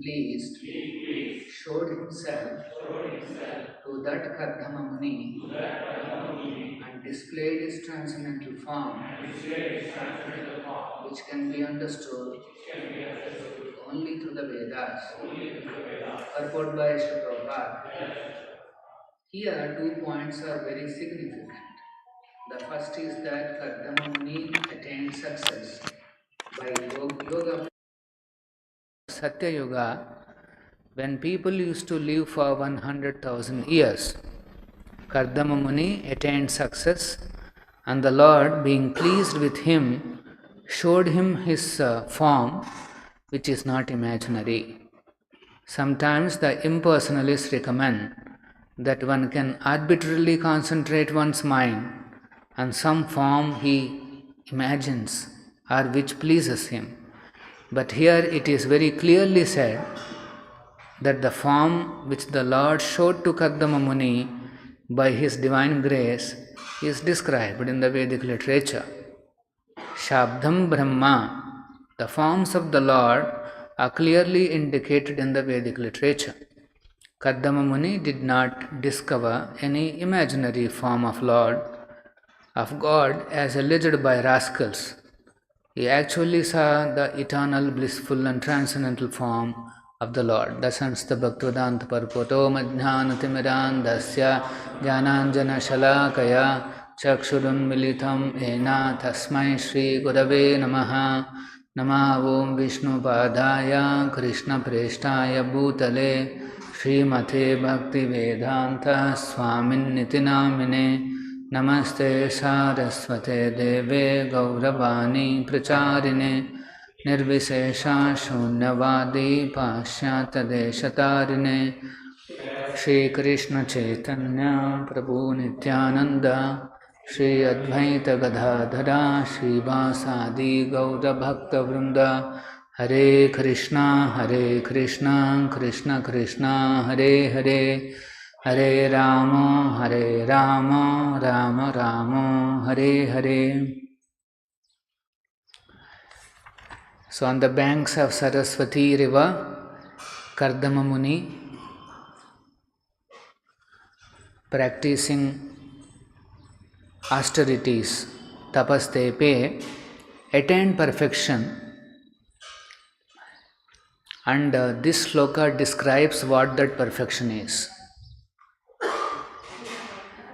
pleased, showed himself to that Kardama Muni and displayed his transcendental form, which can be understood only through the Vedas, purport by Srila Prabhupada. Here, 2 points are very significant. The first is that Kardama Muni attained success by yoga. Satya-yuga, when people used to live for 100,000 years, Kardama Muni attained success, and the Lord, being pleased with him, showed him his form, which is not imaginary. Sometimes the impersonalists recommend that one can arbitrarily concentrate one's mind on some form he imagines or which pleases him. But here it is very clearly said that the form which the Lord showed to Kardama Muni by his divine grace is described in the Vedic literature. Shabdam Brahma, the forms of the Lord are clearly indicated in the Vedic literature. Kardama Muni did not discover any imaginary form of Lord, of God, as alleged by rascals. He actually saw the eternal, blissful and transcendental form of the Lord. Dasansta Bhaktivedanta Parpoto Madhyanatimiran Dasya Jnananjana Shalakaya Chakshurun Militam Ena Tasmai Shri Gurave Namaha Nama Om Vishnu Padaya Krishna Preshtaya Bhutale Srimate Bhakti Vedanta Swamin Nitinamine Namaste Saraswate Deve Gauravani Pracharine Nirvishesha Shunyavadi Pashyata Deshatarine Shri Krishna Chaitanya Prabhu Nityananda Shri Advaita Gadadhara Shri Vasadi Gaura Bhakta Vrinda Hare Krishna Krishna Krishna Hare Hare Hare Rama Rama Rama Hare Hare. So on the banks of Saraswati river, Kardama Muni, practicing austerities, tapastepe, attained perfection. And this sloka describes what that perfection is.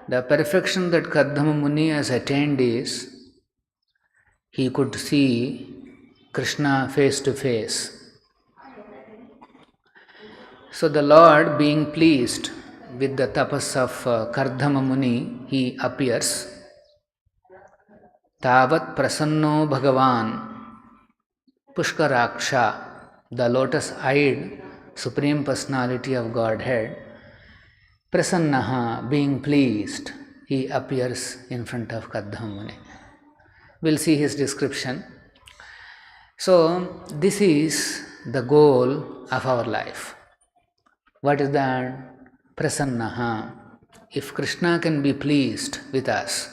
The perfection that Kardama Muni has attained is, he could see Krishna face to face. So the Lord, being pleased with the tapas of Kardama Muni, he appears. Tavat prasanno Bhagavan Pushkaraksha, the lotus-eyed Supreme Personality of Godhead, Prasannaha, being pleased, he appears in front of Kardama Muni. We'll see his description. So, this is the goal of our life. What is that? Prasannaha. If Krishna can be pleased with us,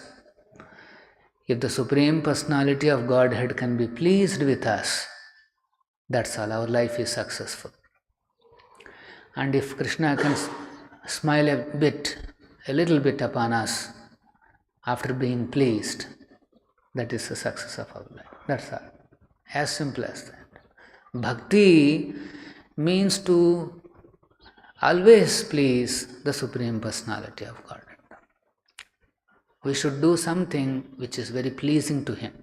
if the Supreme Personality of Godhead can be pleased with us, that's all, our life is successful. And if Krishna can smile a little bit upon us after being pleased, that is the success of our life. That's all. As simple as that. Bhakti means to always please the Supreme Personality of Godhead. We should do something which is very pleasing to Him.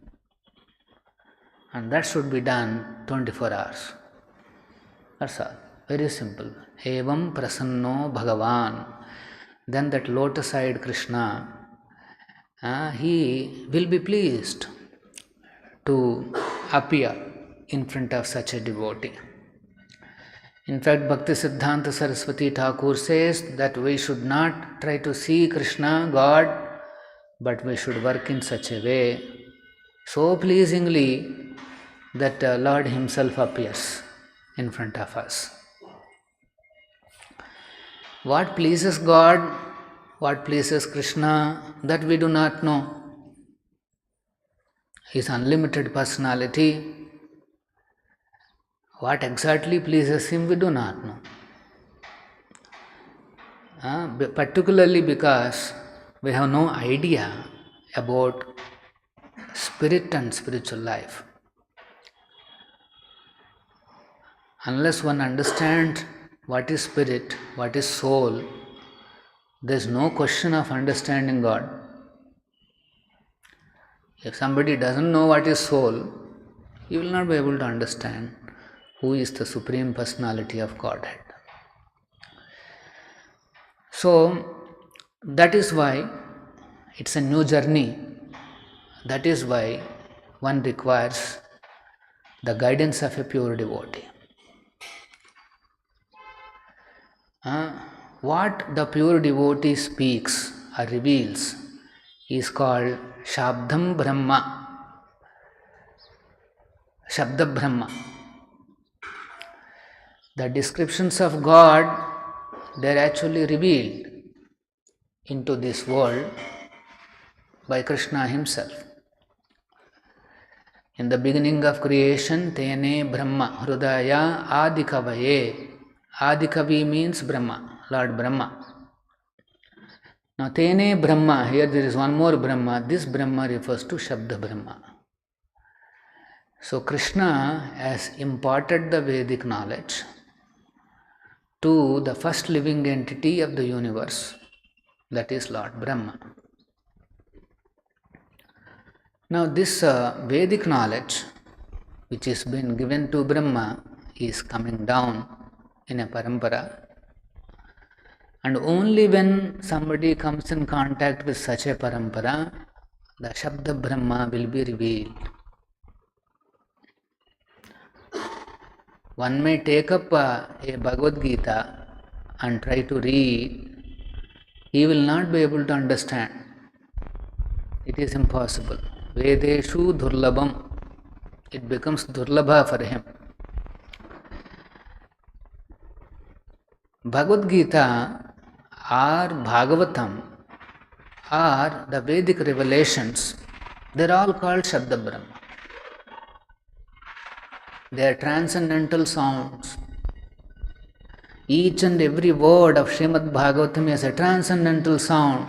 And that should be done 24 hours. That's all. Very simple. Evam prasanno Bhagavan. Then that lotus-eyed Krishna, he will be pleased to appear in front of such a devotee. In fact, Bhakti Siddhanta Saraswati Thakur says that we should not try to see Krishna, God, but we should work in such a way, so pleasingly, that Lord Himself appears in front of us. What pleases God, what pleases Krishna, that we do not know. His unlimited personality, What exactly pleases him, we do not know. Particularly because we have no idea about spirit and spiritual life. Unless one understands what is spirit, what is soul, there is no question of understanding God. If somebody doesn't know what is soul, he will not be able to understand who is the Supreme Personality of Godhead. So, that is why it's a new journey. That is why one requires the guidance of a pure devotee. What the pure devotee speaks or reveals is called Shabdam Brahma, Shabda Brahma. The descriptions of God, they are actually revealed into this world by Krishna himself. In the beginning of creation, Tene Brahma, Hrudaya Adikavaye. Adikavi means Brahma, Lord Brahma. Now, Tene Brahma, here there is one more Brahma. This Brahma refers to Shabda Brahma. So, Krishna has imparted the Vedic knowledge to the first living entity of the universe, that is Lord Brahma. Now, this Vedic knowledge, which has been given to Brahma, is coming down in a parampara. And only when somebody comes in contact with such a parampara, the Shabda Brahma will be revealed. One may take up a Bhagavad Gita and try to read, he will not be able to understand. It is impossible. Vedeshu Durlabham. It becomes Durlabha for him. Bhagavad Gita or Bhagavatam or the Vedic revelations, they are all called Shabda Brahma. They are transcendental sounds. Each and every word of Srimad Bhagavatam is a transcendental sound.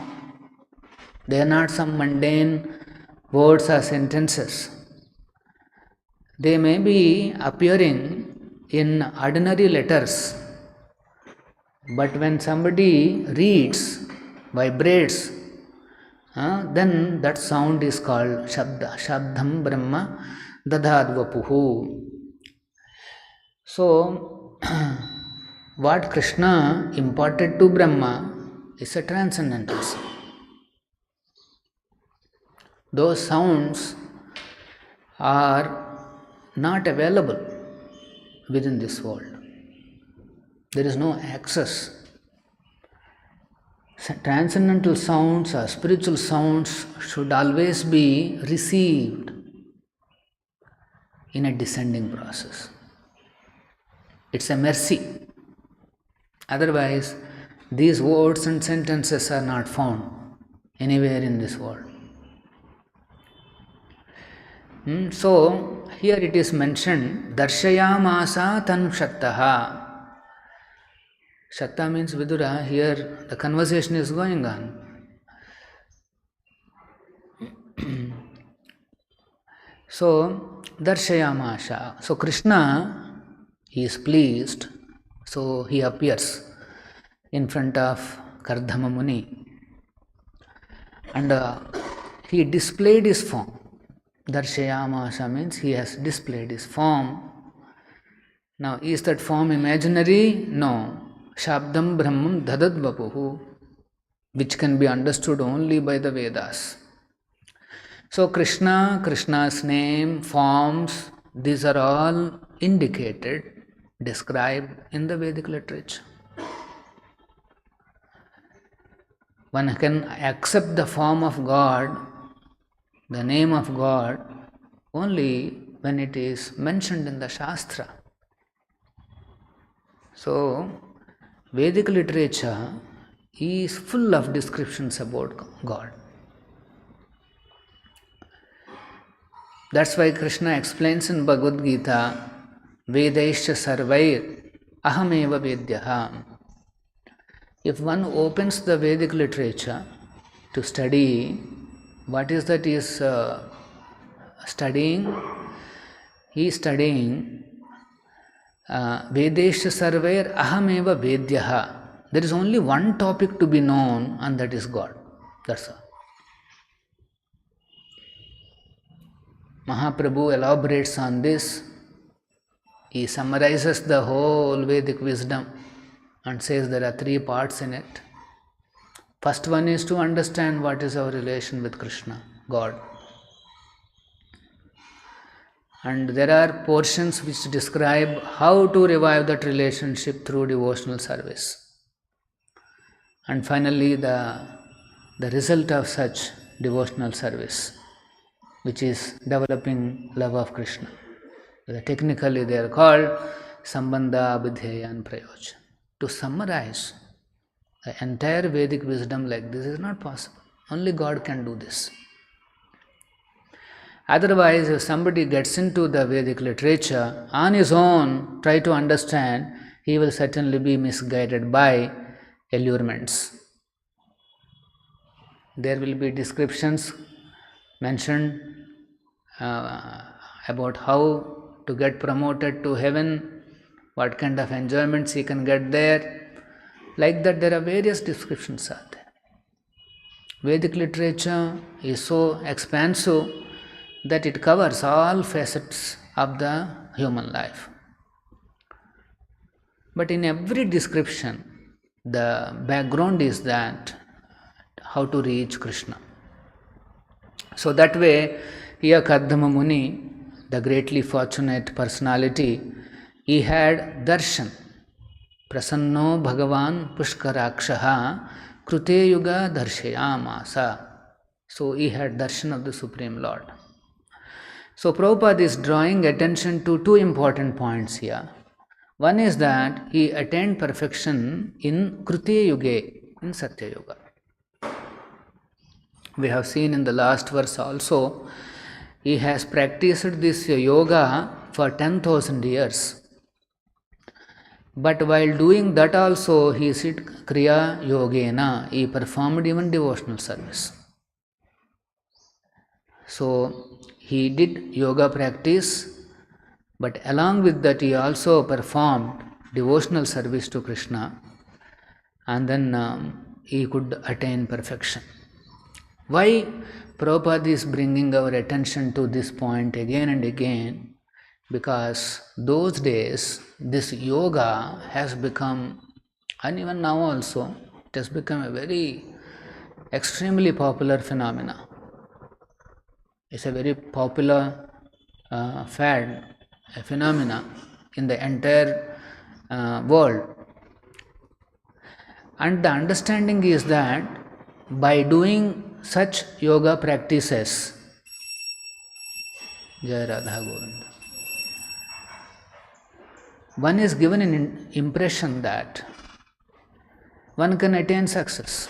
They are not some mundane words or sentences. They may be appearing in ordinary letters, but when somebody reads, vibrates, then that sound is called Shabda. Shabdam Brahma Dadadvapuhu. So, what Krishna imparted to Brahma is a transcendental sound. Those sounds are not available within this world. There is no access. Transcendental sounds or spiritual sounds should always be received in a descending process. It's a mercy. Otherwise, these words and sentences are not found anywhere in this world. So, here it is mentioned, Darshayamasa tan Shaktaha. Shakta means Vidura. Here the conversation is going on. So, Darshayamasa. So, Krishna, he is pleased. So, he appears in front of Kardama Muni. And he displayed his form. Darshayamasa means he has displayed his form. Now, is that form imaginary? No. Shabdam Brahmam Dadadvapuhu, which can be understood only by the Vedas. So, Krishna's name, forms, these are all indicated, described in the Vedic literature. One can accept the form of God, the name of God, only when it is mentioned in the Shastra. So, Vedic literature is full of descriptions about God. That's why Krishna explains in Bhagavad Gita Vedaischa sarvair ahameva vedyaha. If one opens the Vedic literature to study, what is that he is studying? He is studying Vedesha Sarvair Ahameva Vedyaha. There is only one topic to be known, and that is God. That's all. Mahaprabhu elaborates on this. He summarizes the whole Vedic wisdom and says there are 3 parts in it. First one is to understand what is our relation with Krishna, God. And there are portions which describe how to revive that relationship through devotional service. And finally, the result of such devotional service, which is developing love of Krishna. Technically, they are called Sambandha, Abhidheya and Prayojan. To summarize the entire Vedic wisdom like this is not possible. Only God can do this. Otherwise, if somebody gets into the Vedic literature on his own, try to understand, he will certainly be misguided by allurements. There will be descriptions mentioned about how to get promoted to heaven, what kind of enjoyments he can get there. Like that, there are various descriptions out there. Vedic literature is so expansive that it covers all facets of the human life. But in every description, the background is that how to reach Krishna. So that way, here Kardama Muni, the greatly fortunate personality, he had darshan. Prasanno Bhagavan Pushkarakshaha Krute Yuga Darshayamasa. So he had darshan of the Supreme Lord. So Prabhupada is drawing attention to 2 important points here. One is that he attained perfection in Krute Yuga, in Satya-yuga. We have seen in the last verse also, he has practiced this yoga for 10,000 years. But while doing that also, he said Kriya Yogena, he performed even devotional service. So, he did yoga practice, but along with that he also performed devotional service to Krishna, and then he could attain perfection. Why Prabhupada is bringing our attention to this point again and again? Because those days this yoga has become, and even now also, it has become a very extremely popular phenomena. It's a very popular fad, a phenomena in the entire world. And the understanding is that by doing such yoga practices, Jai Radha Govinda, one is given an impression that one can attain success.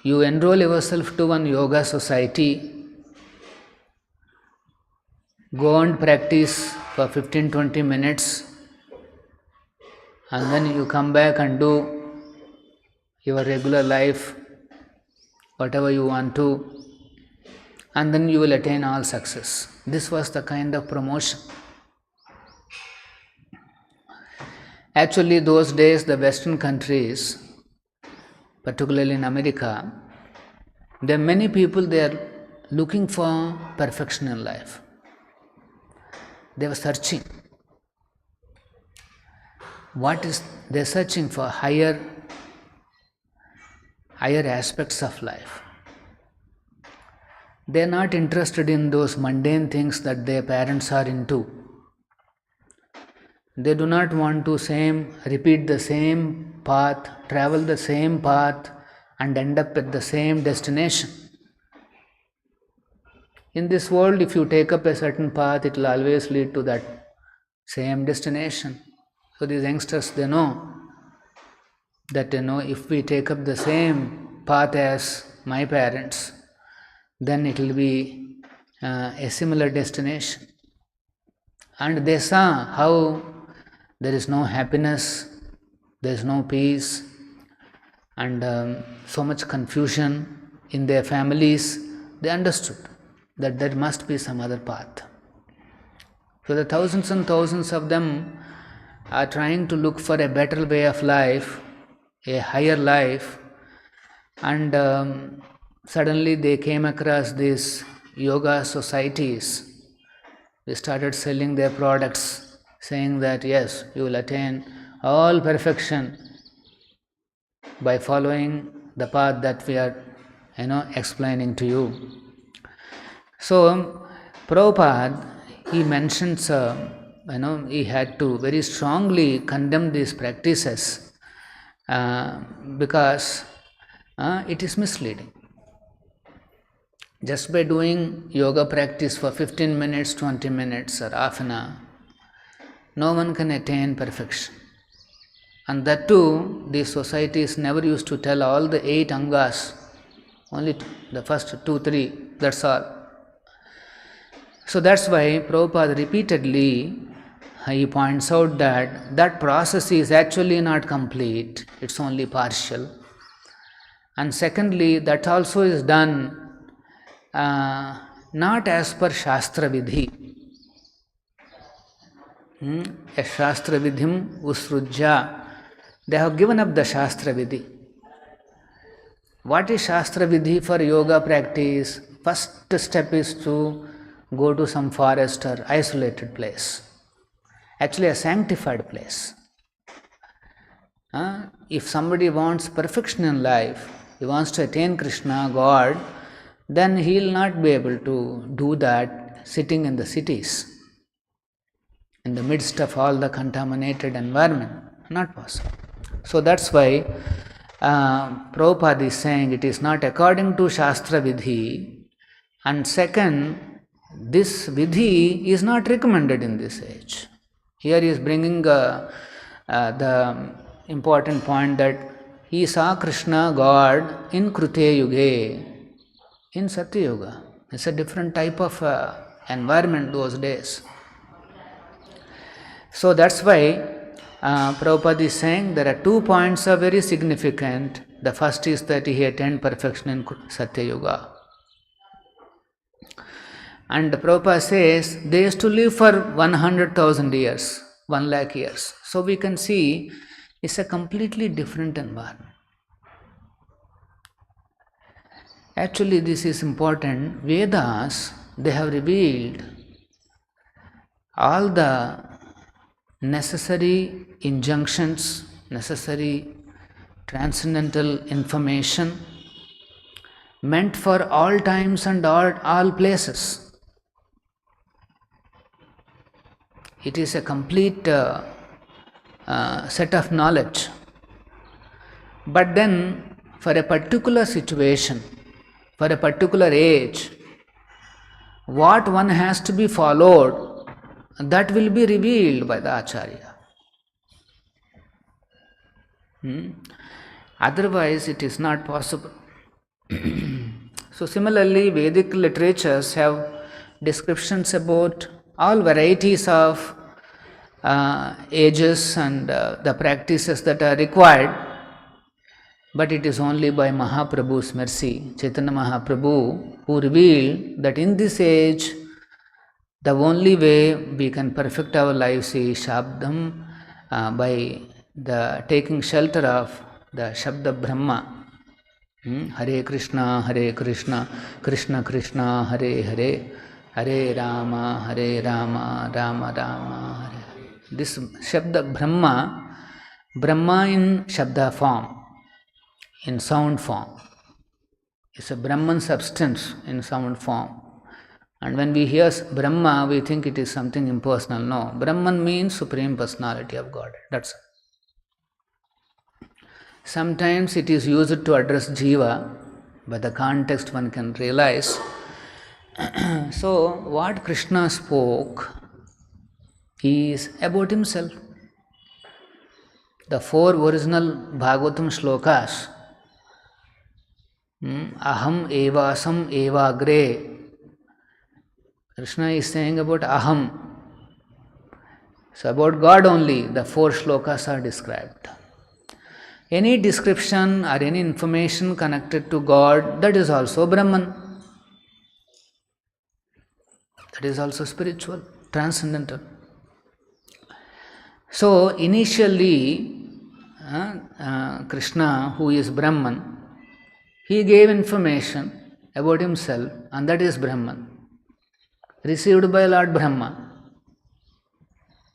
You enroll yourself to one yoga society, go and practice for 15-20 minutes, and then you come back and do your regular life, whatever you want to, and then you will attain all success. This was the kind of promotion. Actually, those days the Western countries, particularly in America, there are many people, they are looking for perfection in life. They were searching. They are searching for higher aspects of life. They are not interested in those mundane things that their parents are into. They do not want to repeat the same path, travel the same path, and end up at the same destination. In this world, if you take up a certain path, it will always lead to that same destination. So these youngsters, they know that if we take up the same path as my parents, then it will be a similar destination. And they saw how there is no happiness, there is no peace, and so much confusion in their families. They understood that there must be some other path. So the thousands and thousands of them are trying to look for a better way of life, a higher life, and suddenly they came across these yoga societies. They started selling their products, saying that yes, you will attain all perfection by following the path that we are explaining to you. So Prabhupada, he mentions he had to very strongly condemn these practices because it is misleading. Just by doing yoga practice for 15 minutes, 20 minutes or half an hour, no one can attain perfection. And that too, these societies never used to tell all the 8 angas, only the first 2, 3, that's all. So that's why Prabhupada repeatedly, he points out that that process is actually not complete, it's only partial. And secondly, that also is done not as per Shastra Vidhi. A Shastra Vidhim Usrujya. They have given up the Shastra Vidhi. What is Shastra Vidhi for yoga practice? First step is to go to some forest or isolated place. Actually a sanctified place. If somebody wants perfection in life, he wants to attain Krishna, God, then he will not be able to do that sitting in the cities, in the midst of all the contaminated environment. Not possible. So that's why Prabhupada is saying it is not according to Shastra Vidhi, and second, this Vidhi is not recommended in this age. Here he is bringing the important point that he saw Krishna, God, in Krute-yuge, in Satya-yuga. It's a different type of environment those days. So that's why Prabhupada is saying there are 2 points are very significant. The first is that he attained perfection in Satya-yuga. And Prabhupada says they used to live for 100,000 years, 1 lakh years. So we can see it's a completely different environment. Actually, this is important. Vedas, they have revealed all the necessary injunctions, necessary transcendental information meant for all times and all places. It is a complete set of knowledge. But then, for a particular situation, for a particular age, what one has to be followed, that will be revealed by the Acharya. Otherwise, it is not possible. So similarly, Vedic literatures have descriptions about all varieties of ages and the practices that are required. But it is only by Mahaprabhu's mercy, Chaitanya Mahaprabhu, who revealed that in this age, the only way we can perfect our lives is Shabdam, by the taking shelter of the Shabda Brahma. Hare Krishna, Krishna Krishna, Hare Hare, Hare Rama, Rama Rama, Hare. This Shabda Brahma, Brahma in Shabda form, in sound form. It's a Brahman substance in sound form. And when we hear Brahma, we think it is something impersonal. No, Brahman means Supreme Personality of Godhead. That's it. Sometimes it is used to address Jiva, but the context one can realize. So, what Krishna spoke is about himself. The 4 original Bhagavatam shlokas, Aham evasam evagre. Krishna is saying about Aham. So about God only, the 4 shlokas are described. Any description or any information connected to God, that is also Brahman. That is also spiritual, transcendental. So initially, Krishna, who is Brahman, he gave information about himself, and that is Brahman, received by Lord Brahma,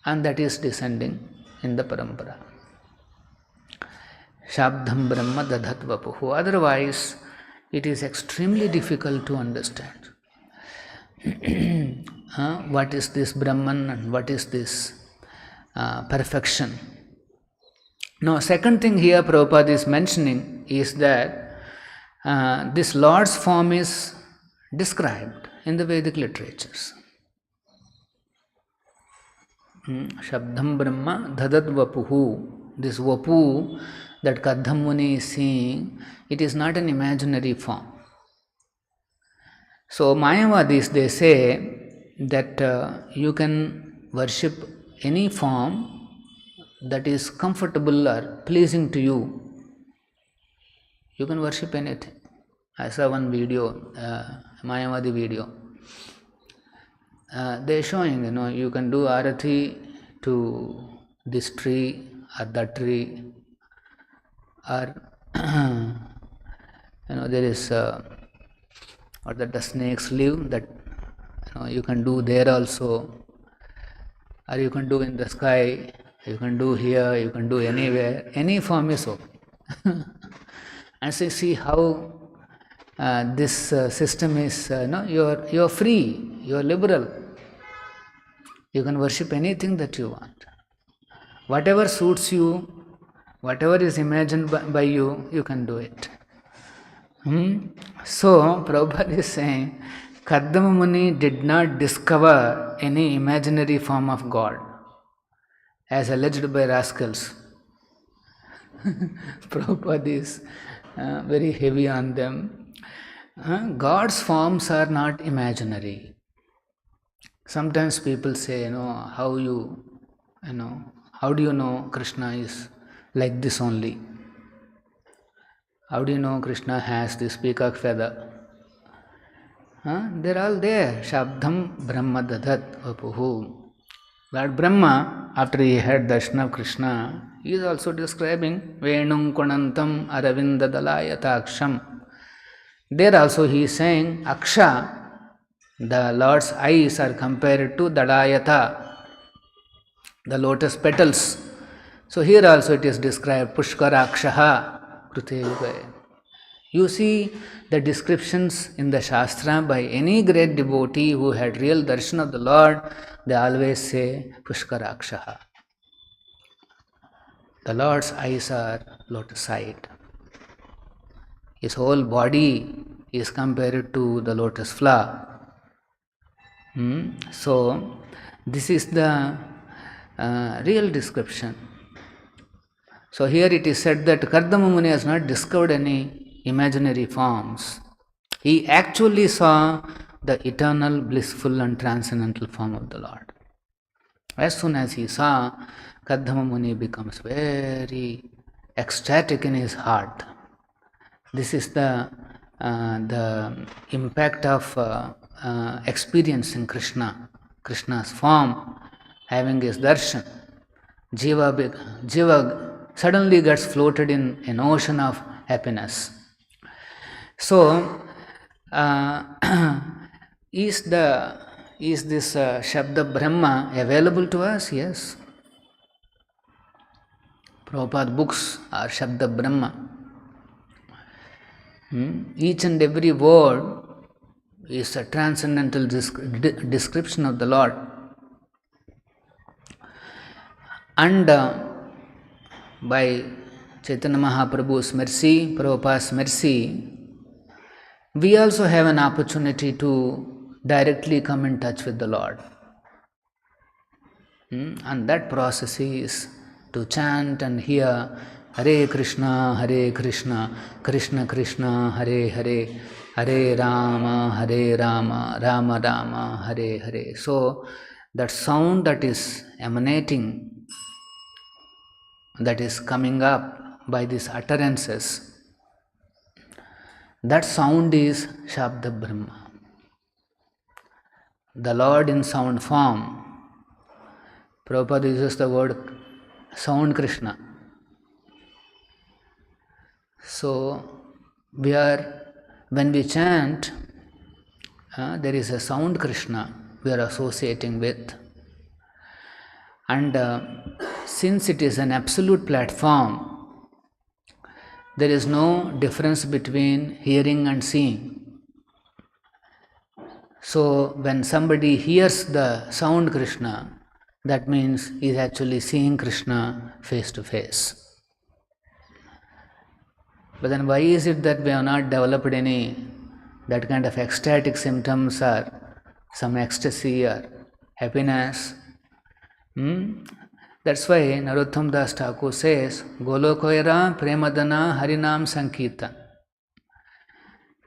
and that is descending in the parampara. Shabdham Brahma dadhat vapuhu. Otherwise, it is extremely difficult to understand. What is this Brahman and what is this perfection? Now, second thing here Prabhupada is mentioning is that this Lord's form is described in the Vedic literatures. Shabdham Brahma Dhadat Vapuhu. This Vapu that Kardama Muni is seeing, it is not an imaginary form. So Mayavadis, they say that you can worship any form that is comfortable or pleasing to you. You can worship anything. I saw one video, Mayavadi video. They are showing, you can do arati to this tree or that tree, or there is or that the snakes live, that you can do there also, or you can do in the sky, you can do here, you can do anywhere, any form is okay. And so see how this system is, you are free, you are liberal. You can worship anything that you want. Whatever suits you, whatever is imagined by you, you can do it. So, Prabhupada is saying, Kardama Muni did not discover any imaginary form of God, as alleged by rascals. Prabhupada is very heavy on them. God's forms are not imaginary. Sometimes people say, how do you know Krishna is like this only? How do you know Krishna has this peacock feather? They're all there. Shabdham Brahma Dadhat Vapuhu. Lord Brahma, after he had darshan of Krishna, he is also describing Venum Konantam Aravinda Dalayata Aksham. There also he is saying Aksha, the Lord's eyes are compared to Dalayata, the lotus petals. So here also it is described Pushkarakshaha Krute. You see the descriptions in the Shastra by any great devotee who had real darshan of the Lord, they always say Pushkarakshaha. The Lord's eyes are lotus-eyed. His whole body is compared to the lotus flower. So, this is the real description. So, here it is said that Kardama Muni has not discovered any imaginary forms. He actually saw the eternal, blissful and transcendental form of the Lord. As soon as he saw, Kardama Muni becomes very ecstatic in his heart. This is the impact of experiencing Krishna's form, having his darshan. Jiva suddenly gets floated in an ocean of happiness. So, is this Shabda Brahma available to us? Yes. Prabhupada books are Shabda Brahma. Each and every word is a transcendental description of the Lord. And by Chaitanya Mahaprabhu's mercy, Prabhupada's mercy, we also have an opportunity to directly come in touch with the Lord. And that process is to chant and hear Hare Krishna, Krishna Krishna, Hare Hare, Hare Rama, Rama Rama, Hare Hare. So, that sound that is emanating, that is coming up by these utterances, that sound is Shabda Brahma. The Lord in sound form. Prabhupada uses the word sound Krishna. So, when we chant, there is a sound Krishna we are associating with. And since it is an absolute platform, there is no difference between hearing and seeing. So, when somebody hears the sound Krishna, that means he is actually seeing Krishna face to face. But then why is it that we have not developed any that kind of ecstatic symptoms or some ecstasy or happiness? That's why Narottam Das Thakur says, Golokoira Premadana Harinam Sankirtan.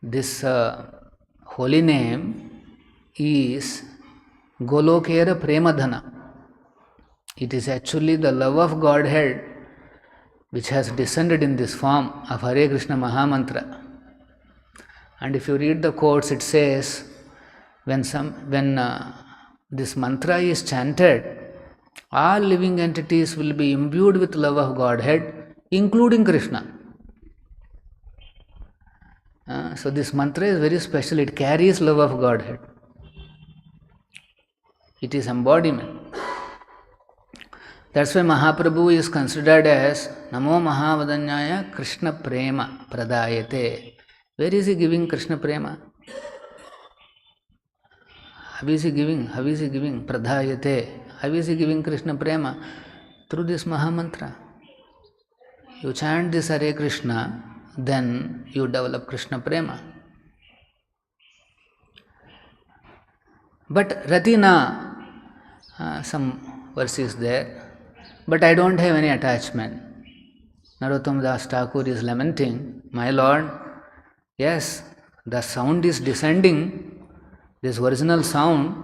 This holy name is Golokera Premadhana. It is actually the love of Godhead which has descended in this form of Hare Krishna Mahamantra. And if you read the quotes, it says, when this mantra is chanted, all living entities will be imbued with love of Godhead, including Krishna. So this mantra is very special. It carries love of Godhead. It is embodiment. That's why Mahaprabhu is considered as Namo Mahavadanyaya Krishna Prema Pradayate. Where is he giving Krishna Prema? How is he giving? Pradayate. How is he giving Krishna Prema? Through this Mahamantra. You chant this Hare Krishna, then you develop Krishna Prema. But Ratina, some verse is there. But I don't have any attachment. Narottam Das Thakur is lamenting, my Lord, yes, the sound is descending, this original sound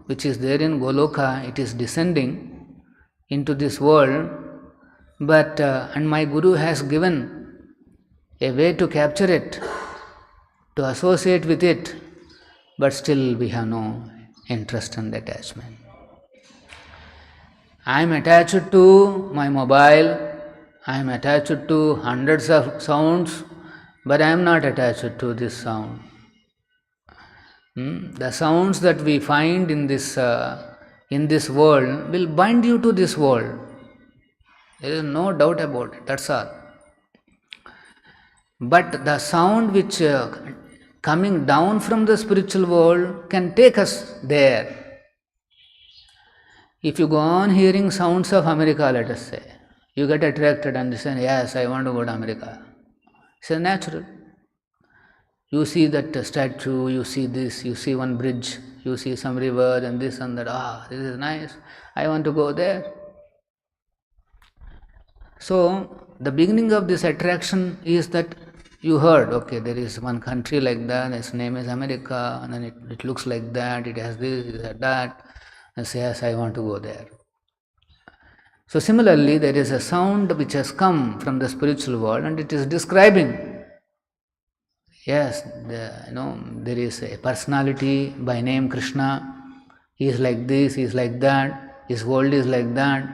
which is there in Goloka, it is descending into this world, but and my Guru has given a way to capture it, to associate with it, but still we have no interest and attachment. I am attached to my mobile, I am attached to hundreds of sounds, but I am not attached to this sound. The sounds that we find in this world will bind you to this world. There is no doubt about it, that's all. But the sound which coming down from the spiritual world can take us there. If you go on hearing sounds of America, let us say, you get attracted and you say, yes, I want to go to America. It's natural. You see that statue, you see this, you see one bridge, you see some river and this and that. This is nice. I want to go there. So, the beginning of this attraction is that you heard, okay, there is one country like that, its name is America, and then it looks like that, it has this, it has that. And say, yes, I want to go there. So similarly, there is a sound which has come from the spiritual world and it is describing, yes, there is a personality by name Krishna, he is like this, he is like that, his world is like that,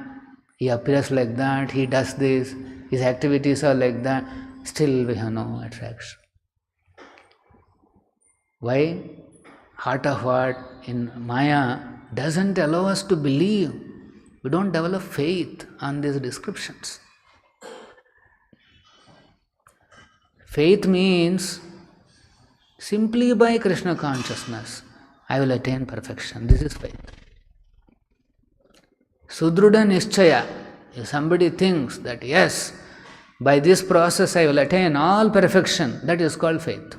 he appears like that, he does this, his activities are like that, still we have no attraction. Why? Heart of heart in Maya doesn't allow us to believe. We don't develop faith on these descriptions. Faith means simply by Krishna consciousness, I will attain perfection. This is faith. Sudruda Nischaya. If somebody thinks that, yes, by this process I will attain all perfection, that is called faith.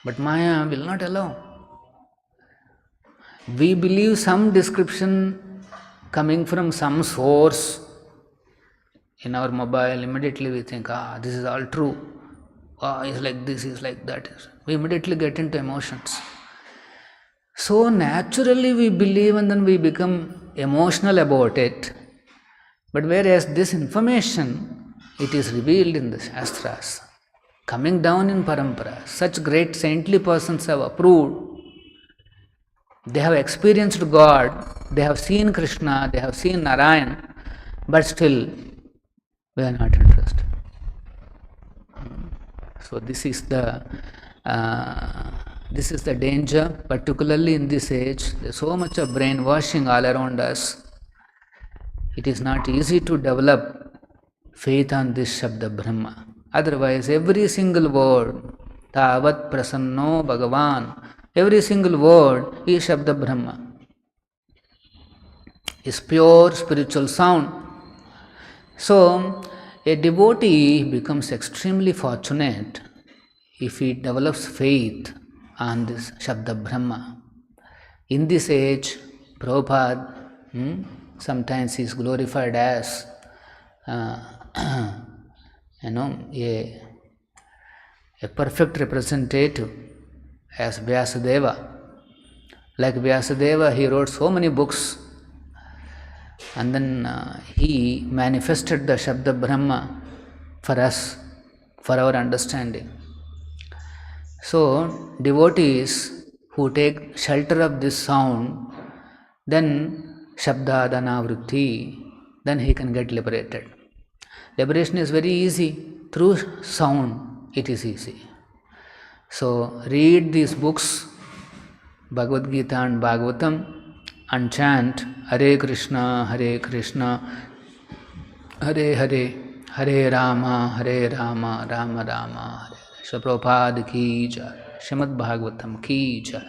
But Maya will not allow. We believe some description coming from some source in our mobile, immediately we think, this is all true. He's like this, he's like that. We immediately get into emotions. So naturally we believe and then we become emotional about it. But whereas this information, it is revealed in the Shastras, coming down in Parampara. Such great saintly persons have approved. They have experienced God, they have seen Krishna, they have seen Narayan, but still we are not interested. So this is the danger, particularly in this age. There is so much of brainwashing all around us. It is not easy to develop faith on this Shabda Brahma. Otherwise, every single word, Tavat Prasanno Bhagavan, every single word is Shabda Brahma, is pure spiritual sound. So, a devotee becomes extremely fortunate if he develops faith on this Shabda Brahma. In this age, Prabhupada, sometimes he is glorified as a perfect representative, as Vyasadeva. Like Vyasadeva, he wrote so many books, and then he manifested the Shabda Brahma for us, for our understanding. So, devotees who take shelter of this sound, then Shabdadana Vritti, then he can get liberated. Liberation is very easy. Through sound, it is easy. So, read these books, Bhagavad Gita and Bhagavatam, and chant Hare Krishna, Hare Hare, Hare Rama, Rama Rama, Hare Hare. Prabhupada ki jai, Srimad Bhagavatam ki jai.